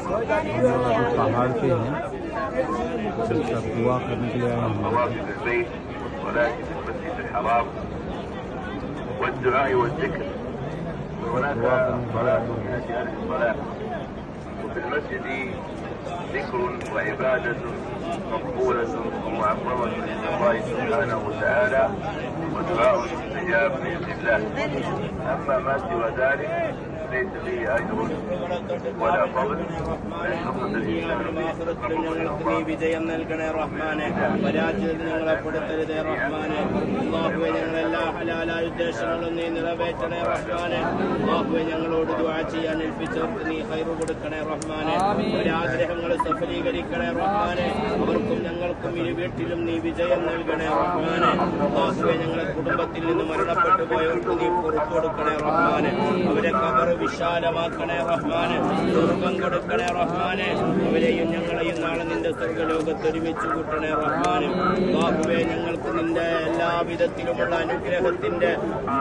पहाड़ पे हैं, सब दुआ करने के लिए आए हैं। والدعاء والذكر وهناك صلاة وفي المسجد ذكر وعبادة مقبولة ومعظمة عند الله سبحانه وتعالى ودعاء مستجاب بإذن الله. أما ما سوى ذلك ليس فيه أجر ولا فضل فينقصد الإنسان വിജയം നൽകണേ റഹ്മാനെ. പരാജയത്തിൽ ഞങ്ങളെ പെടുത്തരുതേ റഹ്മാനെ. അല്ലാഹുവേ ഞങ്ങളെല്ലാ ഹലാലായ ഉദ്ദേശങ്ങളും നീ നിറവേറ്റണേ റഹ്മാനെ. അല്ലാഹുവേ ഞങ്ങളോട് ദുആ ചെയ്യാൻ ഏൽപ്പിച്ചവർക്ക് നീ ഖൈർ കൊടുക്കണേ റഹ്മാനെ. അവരുടെ ആഗ്രഹങ്ങൾ സഫലീകരിക്കണേ റഹ്മാനെ. അവർക്കും ഞങ്ങൾക്കും ഇരു വീട്ടിലും നീ വിജയം നൽകണേ റഹ്മാനെ. അല്ലാഹുവേ ഞങ്ങളെ കുടുംബത്തിൽ നിന്ന് മരണപ്പെട്ടു പോയവർക്ക് നീ പുറത്തു കൊടുക്കണേ റഹ്മാനെ. അവരെ ഖബർ വിശാലമാക്കണേ റഹ്മാനെ. സ്വർഗം കൊടുക്കണേ റഹ്മാനെ. അവരെയും ഞങ്ങളെയും നാളെ നിന്റെ സ്വർഗ്ഗലോകത്ത് ഒരുമിച്ച് കൂട്ടണേ റഹ്മാനെ. അല്ലാഹുവേ ഞങ്ങൾക്ക് നിന്റെ എല്ലാവിധത്തിലുമുള്ള അനുഗ്രഹത്തിന്റെ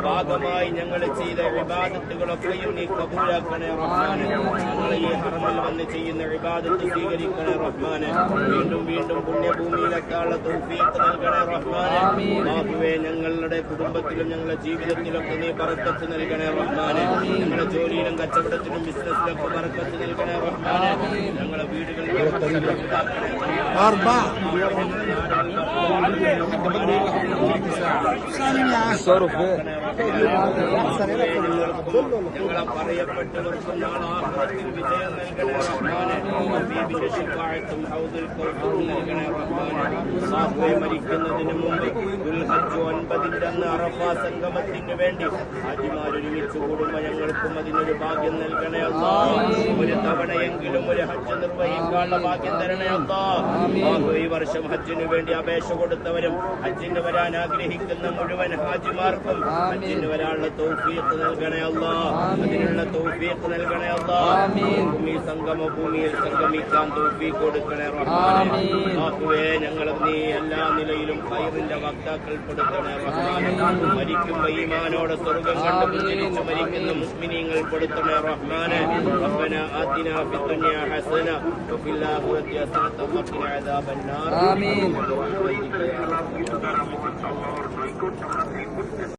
ഭാഗമായി ഞങ്ങൾ ചെയ്ത ഇബാദത്തുകളൊക്കെയും നീ കബൂലാക്കണേ റഹ്മാനെ. ഞങ്ങളെ ഈ ഹറമിൽ വന്ന് ചെയ്യുന്ന ഇബാദത്ത് സ്വീകരിക്കണേ റഹ്മാനെ. വീണ്ടും വീണ്ടും പുണ്യഭൂമിയിലെത്താനുള്ള തൗഫീഖ് നൽകണേ റഹ്മാനെ. അല്ലാഹുവേ ഞങ്ങളുടെ കുടുംബത്തിലും ഞങ്ങളുടെ ജീവിതത്തിലൊക്കെ നീ ബറക്കത്ത് നൽകണേ റഹ്മാനെ. ഞങ്ങളുടെ ജോലിയിലും കച്ചവടത്തിലും ബിസിനസ്സിലൊക്കെ ബറക്കത്ത് നൽകണേ റഹ്മാനെ. ഞങ്ങളുടെ വീടുകളിൽ ഞങ്ങളെ പറയപ്പെട്ടവർക്കും നാളെ ആഖിറത്തിൽ വിജയം നൽകണേ റഹ്മാനെ. ഹബീബിന്റെ ശഫാഅത്തും ഹൗദുൽ കൗസറും നൽകണേ റഹ്മാനെ. അല്ലാഹുവേ മരിക്കുന്നതിന് മുമ്പ് ദുൽഹജ്ജ് 9 അന്ന് അറഫാ സംഗമത്തിന് വേണ്ടി ഹാജിമാർ ഒരുമിച്ച് കൂടുമ്പോൾ ഞങ്ങൾക്കും അതിനൊരു ഭാഗ്യം നൽകണേ അല്ലാഹ്. ഒരു തവണയെങ്കിലും ഒരു ഹജ്ജ് നിർവഹിക്കാനുള്ള ഭാഗ്യം തരണേ അല്ലാഹ്. ഈ വർഷം ഹജ്ജിന് വേണ്ടി അപേക്ഷ കൊടുത്തവരും ഹജ്ജിന് വരാൻ ആഗ്രഹിക്കുന്ന മുഴുവൻ ഹാജിമാർക്കും ഹജ്ജിന് വരാനുള്ള തൗഫീഖ് നൽകണേ അല്ലാഹ്. അതിനുള്ള തൗഫീഖ് നൽകണേ അല്ലാഹ്. ഈ സംഗമ ഭൂമിയിൽ സംഗമിക്കാൻ തൗഫീഖ് കൊടുക്കണേ റഹ്മാനെ. അല്ലാഹുവേ ഞങ്ങൾ നീ എല്ലാ നിലയിലും ഖൈറിന്റെ വക്താക്കൾ പെടുത്തണേ റഹ്മാനെ. മരിക്കുമ്പോൾ ഈമാനോടെ സ്വർഗ്ഗം കണ്ട് പുഞ്ചിരിച്ച് മരിക്കുന്ന മുഅ്മിനീങ്ങൾ പെടുത്തണേ റഹ്മാനെ. റബ്ബനാ ആതിനാ ഫിദ്ദുനിയാ ഹസന വഫിൽ ആഖിറതി ഹസനത വഖിനാ അദാബന്നാർ. ആമീൻ.